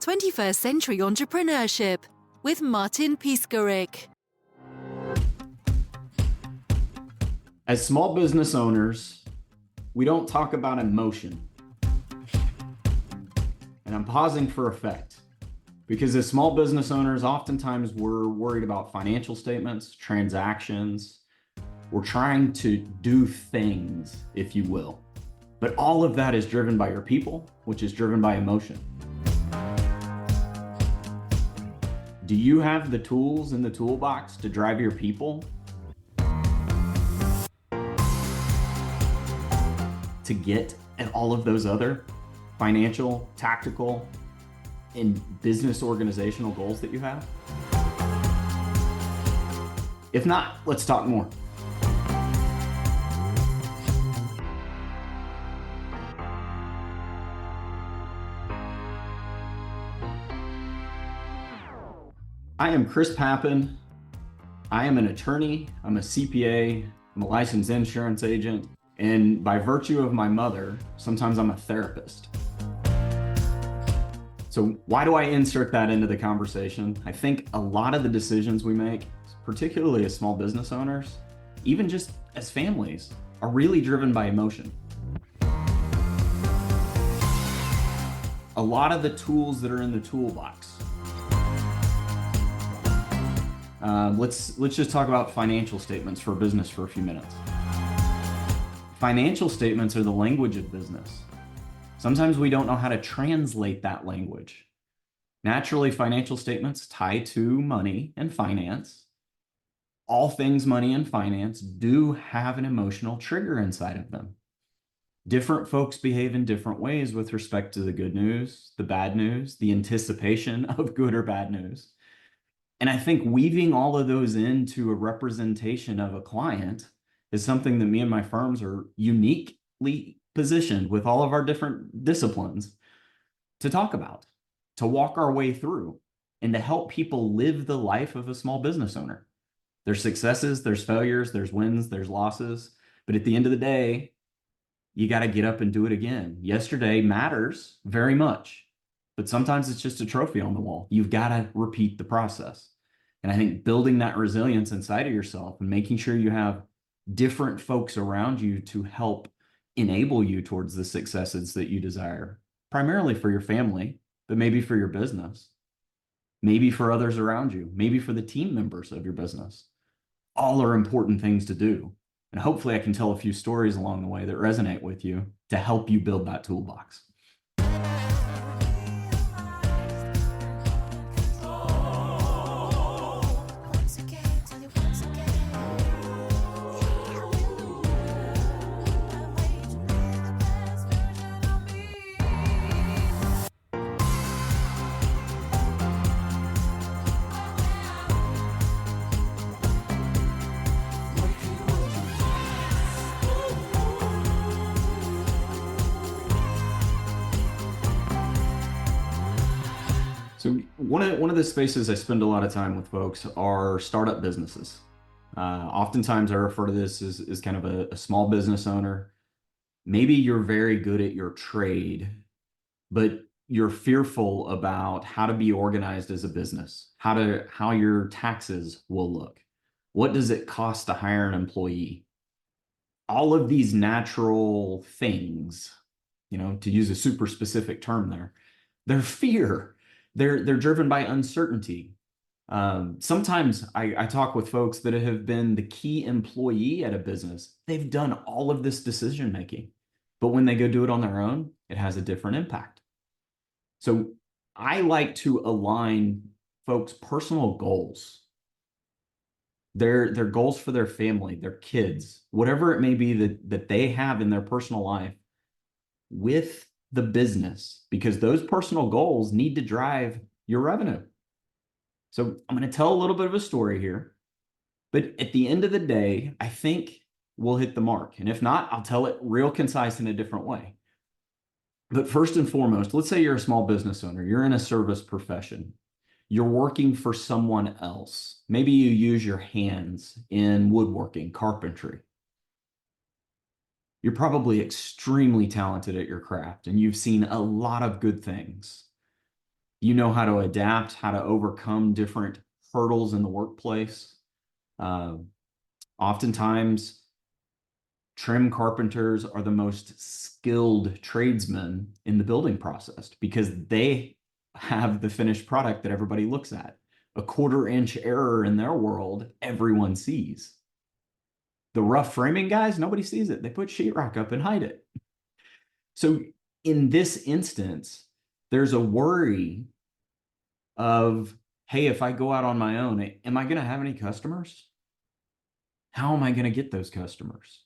21st Century Entrepreneurship with Martin Piskarik. As small business owners, we don't talk about emotion. And I'm pausing for effect because as small business owners, oftentimes we're worried about financial statements, transactions. We're trying to do things, if you will. But all of that is driven by your people, which is driven by emotion. Do you have the tools in the toolbox to drive your people to get at all of those other financial, tactical, and business organizational goals that you have? If not, let's talk more. I am Chris Papin. I am an attorney, I'm a CPA, I'm a licensed insurance agent, and by virtue of my mother, sometimes I'm a therapist. So why do I insert that into the conversation? I think a lot of the decisions we make, particularly as small business owners, even just as families, are really driven by emotion. A lot of the tools that are in the toolbox. Let's just talk about financial statements for business for a few minutes. Financial statements are the language of business. Sometimes we don't know how to translate that language. Naturally, financial statements tie to money and finance. All things money and finance do have an emotional trigger inside of them. Different folks behave in different ways with respect to the good news, the bad news, the anticipation of good or bad news. And I think weaving all of those into a representation of a client is something that me and my firms are uniquely positioned with all of our different disciplines to talk about, to walk our way through, and to help people live the life of a small business owner. There's successes, there's failures, there's wins, there's losses. But at the end of the day, you got to get up and do it again. Yesterday matters very much, but sometimes it's just a trophy on the wall. You've got to repeat the process. And I think building that resilience inside of yourself and making sure you have different folks around you to help enable you towards the successes that you desire, primarily for your family, but maybe for your business, maybe for others around you, maybe for the team members of your business. All are important things to do. And hopefully I can tell a few stories along the way that resonate with you to help you build that toolbox. So one of the spaces I spend a lot of time with folks are startup businesses. Oftentimes I refer to this as kind of a small business owner. Maybe you're very good at your trade, but you're fearful about how to be organized as a business, how your taxes will look. What does it cost to hire an employee? All of these natural things, to use a super specific term there, they're fear. They're driven by uncertainty. Sometimes I talk with folks that have been the key employee at a business. They've done all of this decision making, but when they go do it on their own, it has a different impact. So I like to align folks' personal goals, their goals for their family, their kids, whatever it may be that they have in their personal life with the business, because those personal goals need to drive your revenue. So I'm going to tell a little bit of a story here, but at the end of the day, I think we'll hit the mark. And if not, I'll tell it real concise in a different way. But first and foremost, let's say you're a small business owner. You're in a service profession. You're working for someone else. Maybe you use your hands in woodworking, carpentry. You're probably extremely talented at your craft and you've seen a lot of good things. You know how to adapt, how to overcome different hurdles in the workplace. Uh, Oftentimes, trim carpenters are the most skilled tradesmen in the building process because they have the finished product that everybody looks at. A quarter-inch error in their world, everyone sees. The rough framing guys, nobody sees it. They put sheetrock up and hide it. So in this instance, there's a worry of, hey, if I go out on my own, am I going to have any customers? How am I going to get those customers?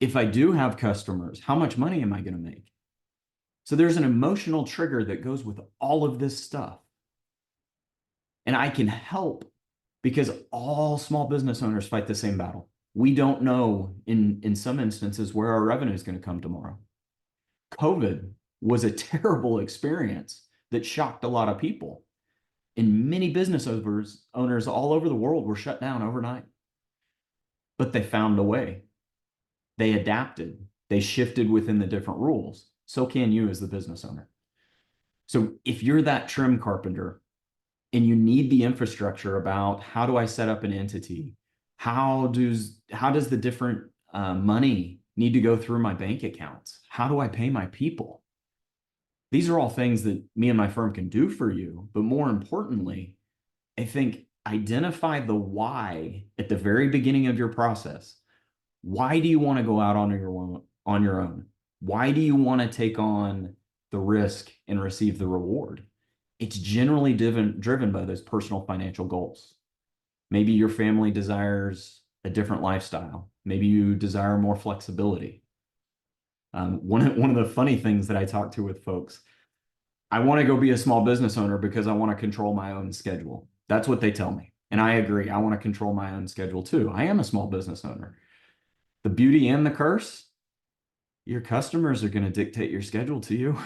If I do have customers, how much money am I going to make? So there's an emotional trigger that goes with all of this stuff. And I can help because all small business owners fight the same battle. We don't know in some instances where our revenue is going to come tomorrow. COVID was a terrible experience that shocked a lot of people. And many business owners all over the world were shut down overnight. But they found a way. They adapted. They shifted within the different rules. So can you as the business owner. So if you're that trim carpenter and you need the infrastructure about how do I set up an entity? How does the different money need to go through my bank accounts? How do I pay my people? These are all things that me and my firm can do for you. But more importantly, I think identify the why at the very beginning of your process. Why do you want to go out on your own? Why do you want to take on the risk and receive the reward? It's generally driven by those personal financial goals. Maybe your family desires a different lifestyle. Maybe you desire more flexibility. One of the funny things that I talk to with folks, I want to go be a small business owner because I want to control my own schedule. That's what they tell me. And I agree. I want to control my own schedule too. I am a small business owner. The beauty and the curse, your customers are going to dictate your schedule to you.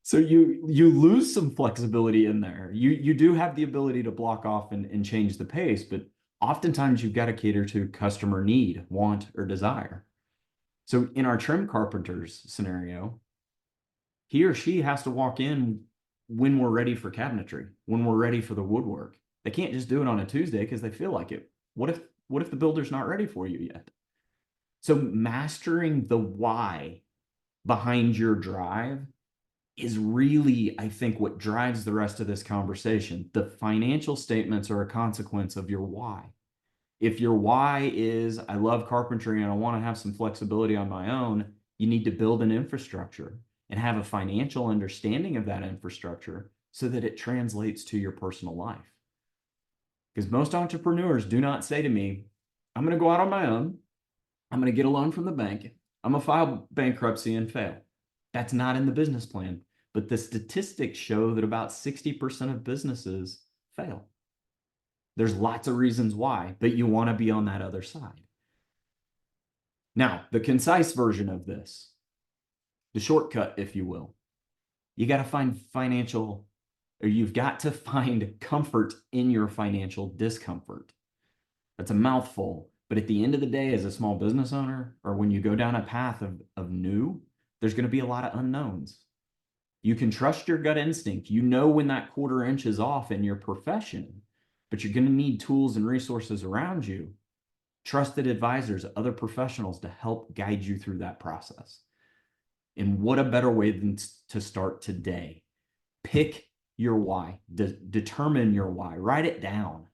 So you lose some flexibility in there. You do have the ability to block off and change the pace, but oftentimes you've got to cater to customer need, want, or desire. So in our trim carpenter's scenario, he or she has to walk in when we're ready for cabinetry, when we're ready for the woodwork. They can't just do it on a Tuesday because they feel like it. What if the builder's not ready for you yet? So mastering the why behind your drive is really, I think, what drives the rest of this conversation. The financial statements are a consequence of your why. If your why is, I love carpentry and I want to have some flexibility on my own, you need to build an infrastructure and have a financial understanding of that infrastructure so that it translates to your personal life. Because most entrepreneurs do not say to me, I'm going to go out on my own. I'm going to get a loan from the bank. I'm going to file bankruptcy and fail. That's not in the business plan. But the statistics show that about 60% of businesses fail. There's lots of reasons why, but you want to be on that other side. Now, the concise version of this, the shortcut, if you will, you've got to find comfort in your financial discomfort. That's a mouthful, but at the end of the day, as a small business owner, or when you go down a path of new, there's going to be a lot of unknowns. You can trust your gut instinct. You know when that quarter inch is off in your profession, but you're going to need tools and resources around you, trusted advisors, other professionals to help guide you through that process. And what a better way than to start today. Pick your why, determine your why, write it down,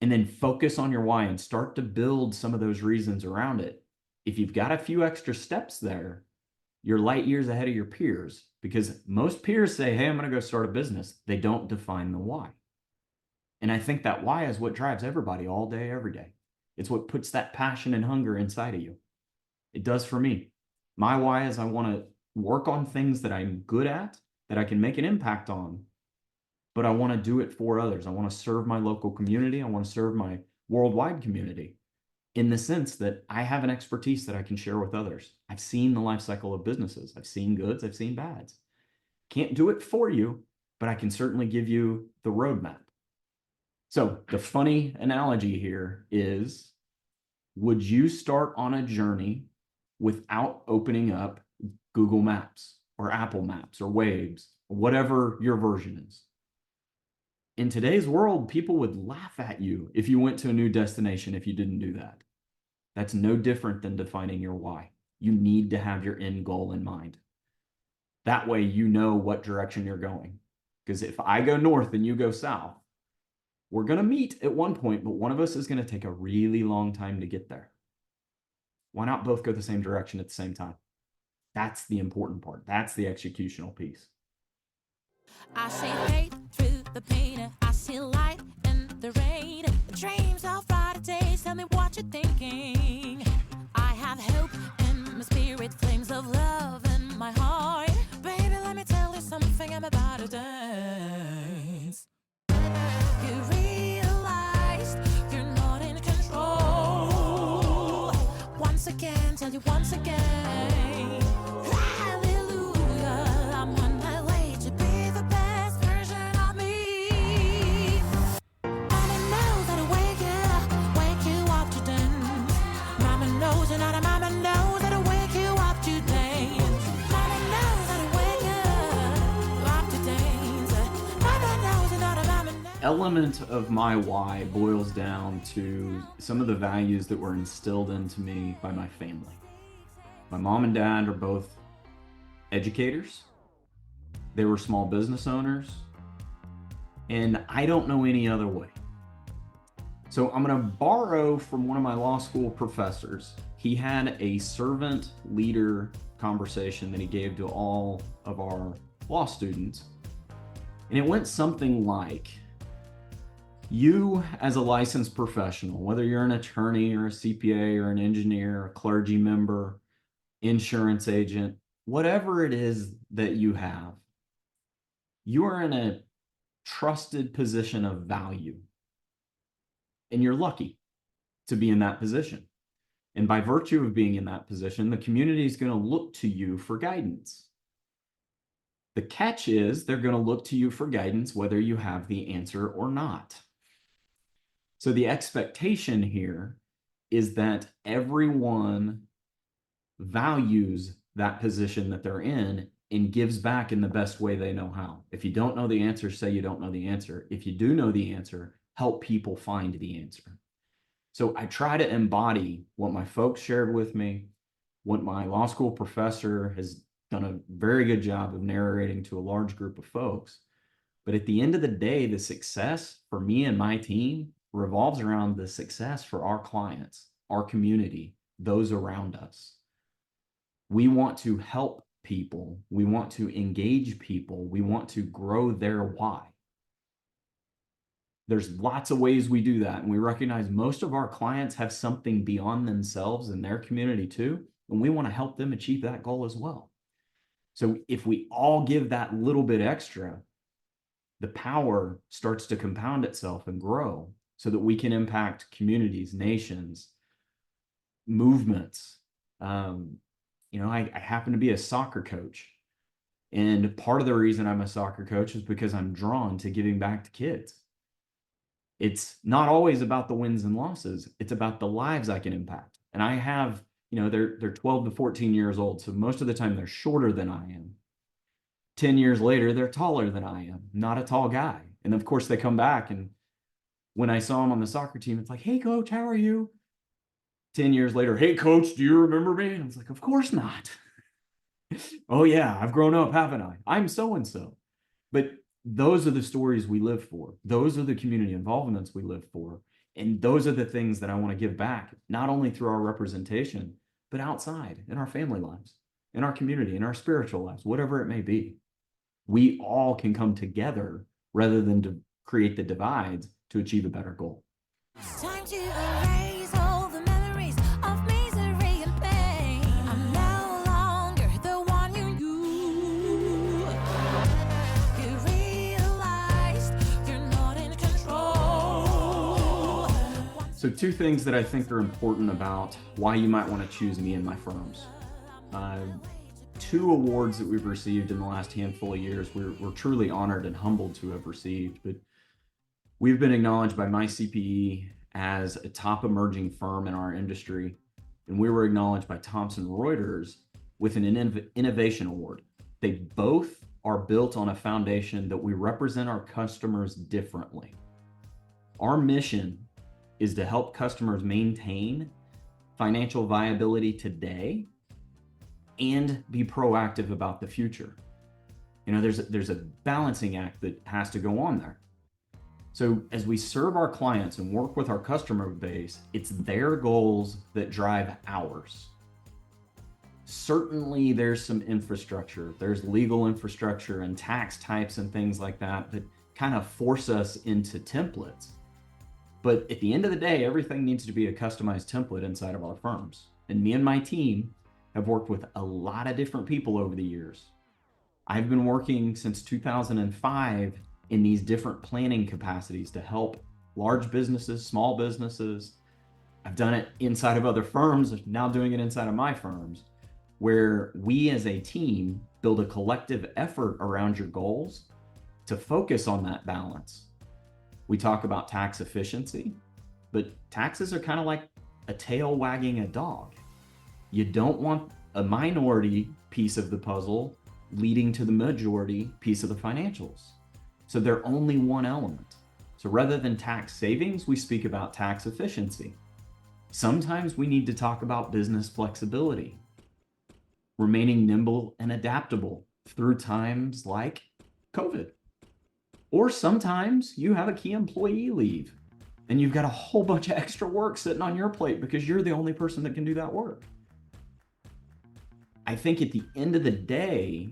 and then focus on your why and start to build some of those reasons around it. If you've got a few extra steps there, you're light years ahead of your peers, because most peers say, hey, I'm going to go start a business. They don't define the why. And I think that why is what drives everybody all day, every day. It's what puts that passion and hunger inside of you. It does for me. My why is I want to work on things that I'm good at, that I can make an impact on, but I want to do it for others. I want to serve my local community. I want to serve my worldwide community in the sense that I have an expertise that I can share with others. I've seen the life cycle of businesses. I've seen goods. I've seen bads. Can't do it for you, but I can certainly give you the roadmap. So the funny analogy here is, would you start on a journey without opening up Google Maps or Apple Maps or Waves whatever your version is. In today's world, people would laugh at you if you went to a new destination if you didn't do that. That's no different than defining your why. You need to have your end goal in mind. That way you know what direction you're going. Because if I go north and you go south, we're going to meet at one point, but one of us is going to take a really long time to get there. Why not both go the same direction at the same time? That's the important part. That's the executional piece. I see faith through the pain. I see light in the rain. Dreams of brighter days. Tell me what you're thinking. I have hope in my spirit, flames of love in my heart. Baby, let me tell you something. I'm about to dance. You realized you're not in control. Once again, tell you once again. Hallelujah, I'm on my way to be the best version of me. Mama knows how to wake you up to dance. Mama knows and other mama knows how to wake you up to dance. Mama knows how to wake you up to dance. Mama knows and other mama knows. Element of my why boils down to some of the values that were instilled into me by my family. My mom and dad are both educators. They were small business owners. And I don't know any other way. So I'm going to borrow from one of my law school professors. He had a servant leader conversation that he gave to all of our law students. And it went something like, you as a licensed professional, whether you're an attorney or a CPA or an engineer, a clergy member, insurance agent, whatever it is that you have, you are in a trusted position of value. And you're lucky to be in that position. And by virtue of being in that position, the community is going to look to you for guidance. The catch is they're going to look to you for guidance whether you have the answer or not. So the expectation here is that everyone values that position that they're in and gives back in the best way they know how. If you don't know the answer, say you don't know the answer. If you do know the answer, help people find the answer. So I try to embody what my folks shared with me, what my law school professor has done a very good job of narrating to a large group of folks. But at the end of the day, the success for me and my team revolves around the success for our clients, our community, those around us. We want to help people. We want to engage people. We want to grow their why. There's lots of ways we do that. And we recognize most of our clients have something beyond themselves in their community too. And we want to help them achieve that goal as well. So if we all give that little bit extra, the power starts to compound itself and grow so that we can impact communities, nations, movements. I happen to be a soccer coach. And part of the reason I'm a soccer coach is because I'm drawn to giving back to kids. It's not always about the wins and losses. It's about the lives I can impact. And I have, they're 12 to 14 years old. So most of the time they're shorter than I am. 10 years later, they're taller than I am, not a tall guy. And of course they come back. And when I saw them on the soccer team, it's like, hey coach, how are you? 10 years later, hey coach, do you remember me? And I was like, of course not. Oh yeah, I've grown up, haven't I? I'm so-and-so. But those are the stories we live for. Those are the community involvements we live for. And those are the things that I want to give back, not only through our representation, but outside in our family lives, in our community, in our spiritual lives, whatever it may be. We all can come together rather than to create the divides to achieve a better goal. It's time to erase all the memories of misery and pain. I'm no longer the one you knew. You realized you're not in control. So 2 things that I think are important about why you might want to choose me and my firms. 2 awards that we've received in the last handful of years, we're truly honored and humbled to have received. But we've been acknowledged by my CPE as a top emerging firm in our industry, and we were acknowledged by Thomson Reuters with an Innovation Award. They both are built on a foundation that we represent our customers differently. Our mission is to help customers maintain financial viability today and be proactive about the future. There's a balancing act that has to go on there. So as we serve our clients and work with our customer base, it's their goals that drive ours. Certainly there's some infrastructure, there's legal infrastructure and tax types and things like that kind of force us into templates. But at the end of the day, everything needs to be a customized template inside of our firms. And me and my team have worked with a lot of different people over the years. I've been working since 2005 in these different planning capacities to help large businesses, small businesses. I've done it inside of other firms, now doing it inside of my firms, where we as a team build a collective effort around your goals to focus on that balance. We talk about tax efficiency, but taxes are kind of like a tail wagging a dog. You don't want a minority piece of the puzzle leading to the majority piece of the financials. So they're only one element. So rather than tax savings, we speak about tax efficiency. Sometimes we need to talk about business flexibility, remaining nimble and adaptable through times like COVID. Or sometimes you have a key employee leave and you've got a whole bunch of extra work sitting on your plate because you're the only person that can do that work. I think at the end of the day,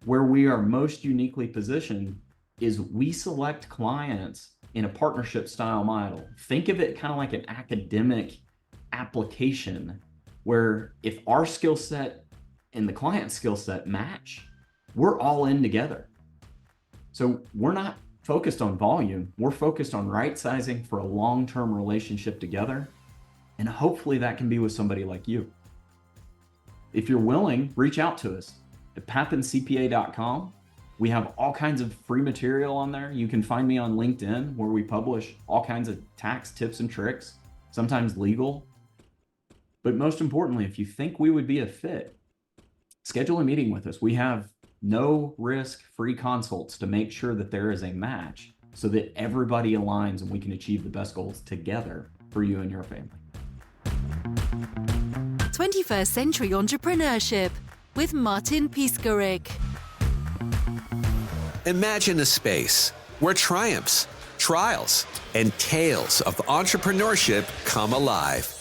where we are most uniquely positioned is we select clients in a partnership style model. Think of it kind of like an academic application where if our skill set and the client's skill set match, we're all in together. So we're not focused on volume, we're focused on right sizing for a long-term relationship together. And hopefully that can be with somebody like you. If you're willing, reach out to us at papincpa.com. We have all kinds of free material on there. You can find me on LinkedIn where we publish all kinds of tax tips and tricks, sometimes legal. But most importantly, if you think we would be a fit, schedule a meeting with us. We have no risk free consults to make sure that there is a match so that everybody aligns and we can achieve the best goals together for you and your family. 21st Century Entrepreneurship with Martin Piskarik. Imagine a space where triumphs, trials, and tales of entrepreneurship come alive.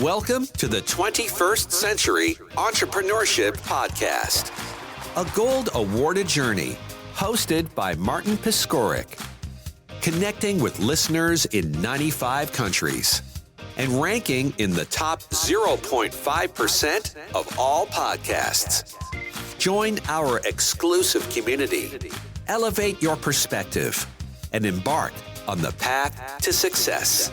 Welcome to the 21st Century Entrepreneurship Podcast, a gold awarded journey hosted by Martin Piskarik, connecting with listeners in 95 countries and ranking in the top 0.5% of all podcasts. Join our exclusive community, elevate your perspective, and embark on the path to success.